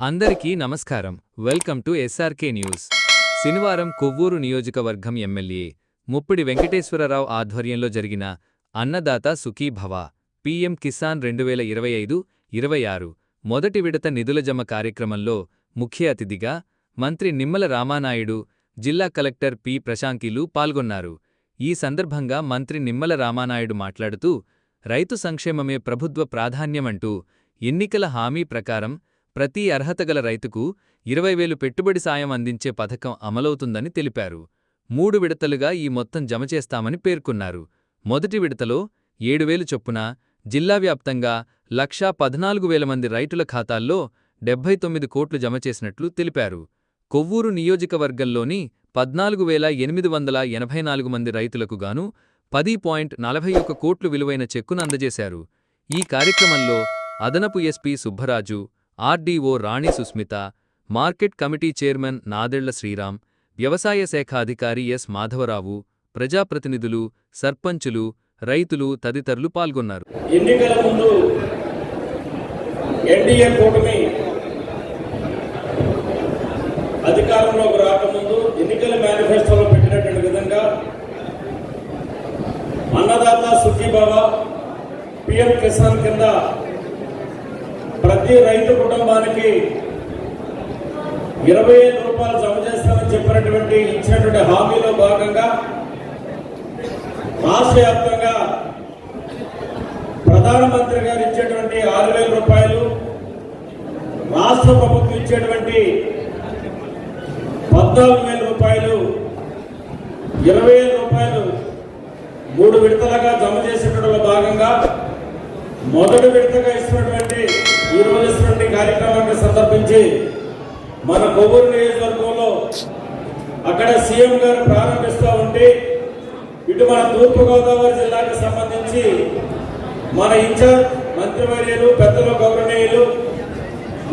అందరికీ నమస్కారం. Welcome to SRK news. శనివారం కొవ్వూరు నియోజకవర్గం ఎమ్మెల్యే ముప్పిడి వెంకటేశ్వరరావు ఆధ్వర్యంలో జరిగిన అన్నదాత సుఖీభవ పీఎం కిసాన్ 2025-26 మొదటి విడత నిధుల జమ కార్యక్రమంలో ముఖ్య అతిథిగా మంత్రి నిమ్మల రామానాయుడు, జిల్లా కలెక్టర్ పి. ప్రశాంకిలు పాల్గొన్నారు. ఈ సందర్భంగా మంత్రి నిమ్మల రామానాయుడు మాట్లాడుతూ, రైతు సంక్షేమమే ప్రభుత్వ ప్రాధాన్యమంటూ ఎన్నికల హామీ ప్రకారం ప్రతి అర్హతగల రైతుకు 20,000 పెట్టుబడి సాయం అందించే పథకం అమలవుతుందని తెలిపారు. 3 విడతలుగా ఈ మొత్తం జమ చేస్తామని పేర్కొన్నారు. మొదటి విడతలో 7,000 చొప్పున జిల్లా వ్యాప్తంగా 1,14,000 మంది రైతుల ఖాతాల్లో 79 కోట్లు జమ చేసినట్లు తెలిపారు. కొవ్వూరు నియోజకవర్గంలోని 14,884 మంది రైతులకు గాను 10.41 కోట్లు విలువైన చెక్కును అందజేశారు. ఈ కార్యక్రమంలో అదనపు SP Subbaraju, RDO Rani Susmitha, market committee chairman Nadella Sriram, వ్యవసాయ శాఖ అధికారి ఎస్ మాధవరావు, ప్రజాప్రతినిధులు, సర్పంచులు, రైతులు తదితరులు పాల్గొన్నారు. ఎన్నికల ముందు ఎన్డీఏ కూటమి అధికారంలోకి రాకముందు ఎన్నికల మేనిఫెస్టోలో పెట్టినటువంటి విధంగా అన్నదాత సుఖీభవ పీఎం కిసాన్ కింద ప్రతి రైతు కుటుంబానికి 20,000 రూపాయలు జమ చేస్తామని ఇచ్చినటువంటి హామీలో భాగంగా రాష్ట్ర వ్యాప్తంగా ప్రధానమంత్రి గారు ఇచ్చేటువంటి 6,000 రూపాయలు, రాష్ట్ర ప్రభుత్వం ఇచ్చేటువంటి 14,000 రూపాయలు, 20,000 రూపాయలు 3 విడతలుగా జమ చేసేటటువంటి భాగంగా మొదటి విడతగా ఇస్తున్నటువంటి ఈ రోజు ఇస్తున్నటువంటి కార్యక్రమాన్ని సందర్భించి మన కొవ్వూరు నియోజకవర్గంలో అక్కడ సీఎం గారు ప్రారంభిస్తూ ఉంటే ఇటు మన తూర్పుగోదావరి జిల్లాకు సంబంధించి మన ఇన్ఛార్జ్ మంత్రివర్యులు, పెద్దలు, గౌరవనీయులు,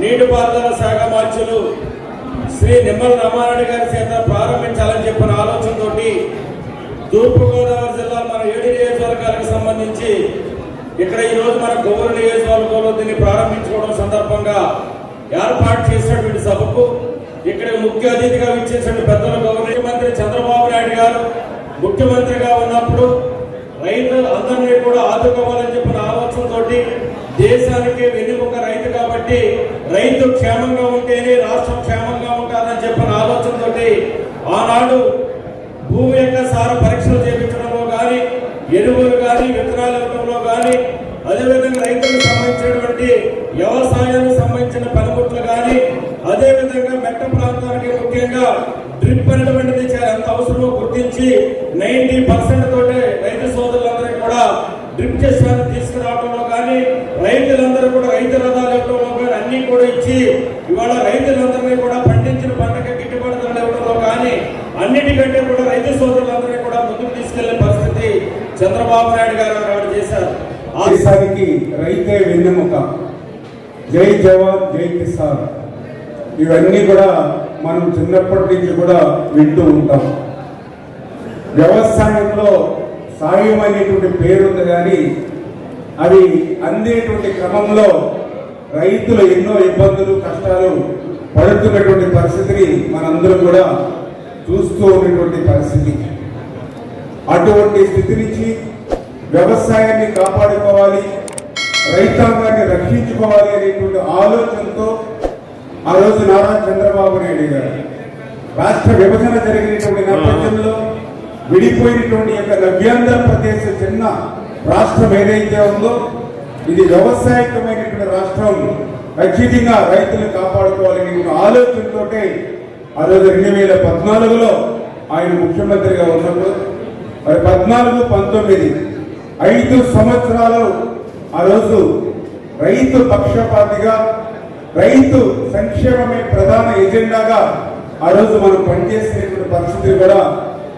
నీటిపారుదల శాఖ మార్చులు శ్రీ నిమ్మల రామానాయుడు గారి చేత ప్రారంభించాలని చెప్పిన ఆలోచనతో తూర్పుగోదావరి జిల్లా మన 7 నియోజకవర్గాలకు సంబంధించి ఇక్కడ ఈ రోజు మన కొవ్వూరు నియోజకవర్గంలో దీన్ని ప్రారంభించుకోవడం సందర్భంగా ఏర్పాటు చేసినటువంటి సభకు ఇక్కడ ముఖ్య అతిథిగా విచ్చేసిన పెద్దలు ముఖ్యమంత్రి చంద్రబాబు నాయుడు గారు ముఖ్యమంత్రిగా ఉన్నప్పుడు రైతులు అందరినీ కూడా ఆదుకోవాలని చెప్పిన ఆలోచనతో దేశానికి వెన్నుముక రైతు కాబట్టి రైతు క్షేమంగా ఉంటేనే రాష్ట్రం క్షేమంగా ఉంటుందని చెప్పిన ఆలోచనతో ఆనాడు భూమి యొక్క సార పరీక్షలు చేయించడంలో కానీ, ఎరువులు కానీ, విత్తనాల ఇవ్వడంలో కానీ, అదేవిధంగా రైతులకు సంబంధించినటువంటి వ్యవసాయానికి సంబంధించిన పనిముట్లు కానీ, అదేవిధంగా మెట్ట ప్రాంతానికి ముఖ్యంగా డ్రిప్ అనేటువంటిది ఎంత అవసరమో గుర్తించి 90% తోటే రైతు సోదరులందరికీ కూడా డ్రిప్ సిస్టమ్ తీసుకురావడంలో కానీ, రైతులందరూ కూడా రైతు రథాలు ఇవ్వడంలో కానీ అన్ని కూడా ఇచ్చి ఇవాళ రైతులందరినీ కూడా పండించిన పంటకి గిట్టుబాటు ధరలు ఇవ్వడంలో కానీ అన్నిటికంటే కూడా రైతు సోదరులందరినీ కూడా ముందుకు తీసుకెళ్లే పరిస్థితి చంద్రబాబు నాయుడు గారు అక్కడ చేశారు. దేశానికి రైతే వెన్నెముక, జై జవాన్ జై కిసాన్, ఇవన్నీ కూడా మనం చిన్నప్పటి నుంచి కూడా వింటూ ఉంటాం. వ్యవసాయంలో సాయం అనేటువంటి పేరుంది కానీ అది అందేటువంటి క్రమంలో రైతులు ఎన్నో ఇబ్బందులు, కష్టాలు పడుతున్నటువంటి పరిస్థితిని మనందరం కూడా చూస్తూ ఉన్నటువంటి పరిస్థితి. అటువంటి స్థితి నుంచి వ్యవసాయాన్ని కాపాడుకోవాలి, రైతాంగాన్ని రక్షించుకోవాలి అనేటువంటి ఆలోచనతో ఆ రోజు నారా చంద్రబాబు నాయుడు గారు రాష్ట్ర విభజన జరిగినటువంటి నేపథ్యంలో విడిపోయినటువంటి యొక్క నవ్యాంధ్రప్రదేశ్ చిన్న రాష్ట్రం ఏదైతే ఉందో ఇది వ్యవసాయకమైనటువంటి రాష్ట్రం, ఖచ్చితంగా రైతులు కాపాడుకోవాలనే ఆలోచనతో ఆ రోజు 2014లో ఆయన ముఖ్యమంత్రిగా ఉన్నప్పుడు 14-19 5 సంవత్సరాలు ఆ రోజు రైతు పక్షపాతిగా, రైతు సంక్షేమమే ప్రధాన ఎజెండాగా ఆ రోజు మనం పనిచేసినటువంటి పరిస్థితి కూడా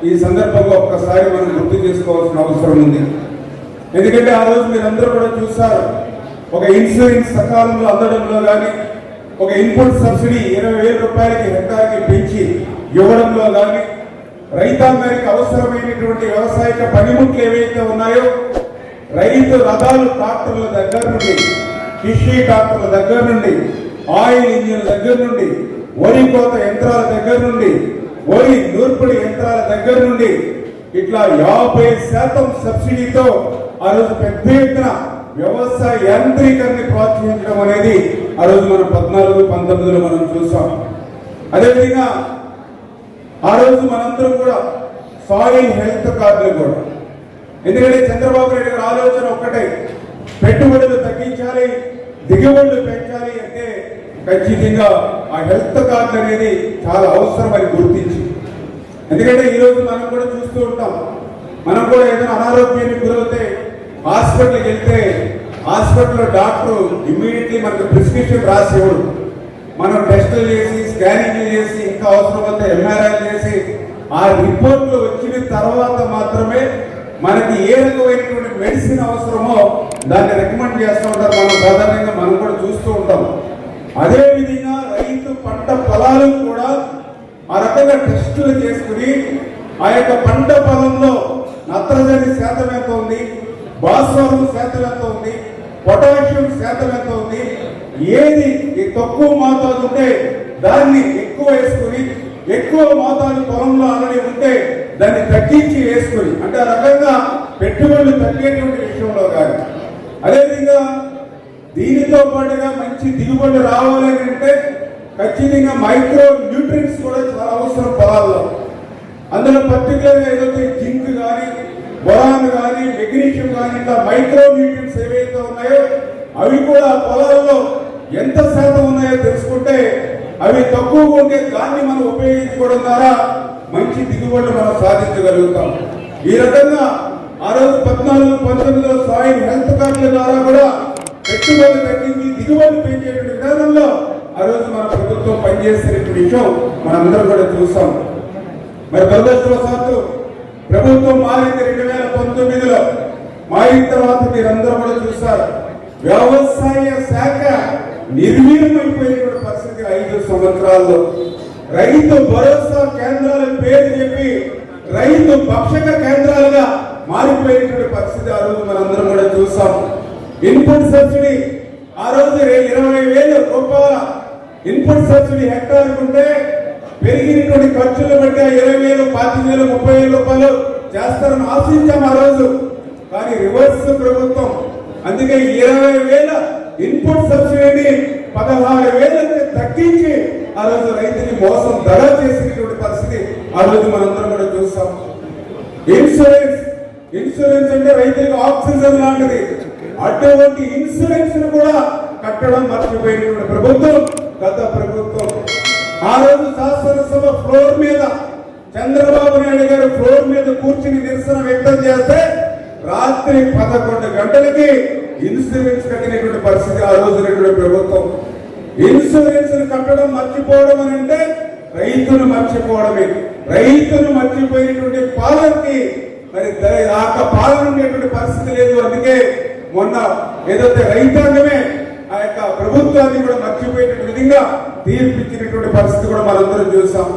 ఈ సందర్భంగా ఒక్కసారి మనం గుర్తు చేసుకోవాల్సిన అవసరం ఉంది. ఎందుకంటే ఆ రోజు మీరందరూ కూడా చూశారు, ఒక ఇన్సూరెన్స్ సకాలంలో అందడంలో కానీ, ఒక ఇన్పుట్ సబ్సిడీ 20,000 రూపాయలకి హెక్టార్కి పెంచి ఇవ్వడంలో కానీ, రైతాంగానికి అవసరమైనటువంటి వ్యవసాయక పనిముట్లు ఏవైతే ఉన్నాయో రైతు రథాలు ట్రాక్టర్ల దగ్గర నుండి, కృషి ట్రాక్టర్ల దగ్గర నుండి ఆయిల్ ఇంజిన్ దగ్గర నుండి, వరి కోత యంత్రాల దగ్గర నుండి, వరి నూర్పిడి యంత్రాల దగ్గర నుండి ఇట్లా 50% సబ్సిడీతో ఆ రోజు పెద్ద ఎత్తున వ్యవసాయ యాంత్రీకరణ ప్రోత్సహించడం అనేది ఆ రోజు మనం 14-19లో మనం చూసాం. అదేవిధంగా ఆ రోజు మనందరం కూడా సాయిల్ హెల్త్ కార్డులు కూడా, ఎందుకంటే చంద్రబాబు నాయుడు గారి ఆలోచన ఒక్కటే, పెట్టుబడులు తగ్గించాలి, దిగుబడులు పెంచాలి అంటే ఖచ్చితంగా ఆ హెల్త్ కార్డు అనేది చాలా అవసరం అని గుర్తించి, ఎందుకంటే ఈరోజు మనం కూడా చూస్తూ ఉంటాం, మనం కూడా ఏదైనా అనారోగ్యానికి గురవుతే హాస్పిటల్కి వెళ్తే హాస్పిటల్లో డాక్టర్ ఇమ్మీడియట్లీ మనకు ప్రిస్క్రిప్షన్ రాసి ఇవ్వడు. మనం టెస్టులు చేసి, స్కానింగ్లు చేసి, ఇంకా అవసరమైతే ఎంఆర్ఐలు చేసి ఆ రిపోర్ట్లు వచ్చిన తర్వాత మాత్రమే మనకి ఏ రకమైనటువంటి మెడిసిన్ అవసరమో దాన్ని రికమెండ్ చేస్తూ ఉంటారు. మనం సాధారణంగా మనం కూడా చూస్తూ ఉంటాం. అదేవిధంగా రైతు పంట పొలాలు కూడా ఆ రకంగా టెస్టులు చేసుకుని ఆ యొక్క పంట పొలంలో నత్రజని శాతం ఎంత ఉంది, భాస్వరం శాతం ఎంత ఉంది, పొటాషియం శాతం ఎంత ఉంది, ఏది తక్కువ మోతాదు ఉంటే దాన్ని ఎక్కువ వేసుకుని, ఎక్కువ మోతాదు పొలంలో ఆల్రెడీ ఉంటే దాన్ని తగ్గించి వేసుకుని, అంటే ఆ రకంగా పెట్టుబడులు తగ్గేటువంటి విషయంలో కానీ, అదేవిధంగా దీనితో పాటుగా మంచి దిగుబడి రావాలి అంటే ఖచ్చితంగా మైక్రో న్యూట్రియన్స్ కూడా చాలా అవసరం పొలాల్లో. అందులో పర్టికులర్గా ఏదైతే జింక్ కానీ, బొరాన్ కానీ, మెగ్నీషియం కానీ ఇట్లా మైక్రో న్యూట్రియన్స్ ఏవైతే ఉన్నాయో అవి కూడా పొలాల్లో ఎంత శాతం ఉన్నాయో తెలుసుకుంటే అవి తక్కువగా ఉంటే దాన్ని మనం ఉపయోగించుకోవడం ద్వారా మంచి దిగుబడులు మనం సాధించగలుగుతాం. ఈ రకంగా ఆ రోజు 14-19లో సాయిల్ హెల్త్ కార్డుల ద్వారా కూడా పెట్టుబడి తగ్గించి దిగుబడి పెంచేటువంటి విధానంలో ఆ రోజు మన ప్రభుత్వం పనిచేస్తున్న విషయం మనందరం కూడా చూసాం. మరి దురదృష్టవశాత్తు ప్రభుత్వం మారింది 2019లో. మారిన తర్వాత మీరందరూ కూడా చూస్తారు, వ్యవసాయ శాఖ నిర్వీర్యమైపోయినటువంటి పరిస్థితి 5 సంవత్సరాల్లో. రైతు భరోసా కేంద్రాల పేరు చెప్పి రైతు భక్షక కేంద్రాలుగా మారిపోయినటువంటి పరిస్థితి ఆ రోజు మనందరం కూడా చూసాం. ఇన్పుట్ సబ్సిడీ ఆ రోజు 20,000 రూపాయల ఇన్పుట్ సబ్సిడీ హెక్టార్ ఉంటే పెరిగినటువంటి ఖర్చులు బట్టి 20,000, 25,000, 30,000 రూపాయలు చేస్తారని ఆశించాం ఆ రోజు. కానీ రివర్స్ ప్రభుత్వం, అందుకే 20,000 ఇన్పుట్ సబ్సిడీని 16,000 తగ్గించి ఆ రోజు రైతుని మోసం దగా చేసినటువంటి పరిస్థితి ఆ రోజు మనందరం కూడా చూసాం. ఇన్సూరెన్స్ అంటే రైతులకు ఆక్సిజన్ లాంటిది. అటువంటి ఇన్సూరెన్స్ ను కూడా కట్టడం మర్చిపోయినటువంటి ప్రభుత్వం గత ప్రభుత్వం. ఆ రోజు శాసనసభ ఫ్లోర్ మీద చంద్రబాబు నాయుడు గారు ఫ్లోర్ మీద కూర్చుని నిరసన వ్యక్తం చేస్తే రాత్రి 11 గంటలకి ఇన్సూరెన్స్ కట్టినటువంటి పరిస్థితి ఆ రోజు ప్రభుత్వం. ఇన్సూరెన్స్ కట్టడం మర్చిపోవడం అని అంటే రైతును మర్చిపోవడమే. రైతును మర్చిపోయినటువంటి పాలనకి మరి పాలన ఉండేటువంటి పరిస్థితి లేదు. అందుకే మొన్న ఏదైతే రైతాంగమే ఆ యొక్క ప్రభుత్వాన్ని కూడా మర్చిపోయేటువంటి విధంగా తీర్పిచ్చినటువంటి పరిస్థితి కూడా మనందరం చూసాం.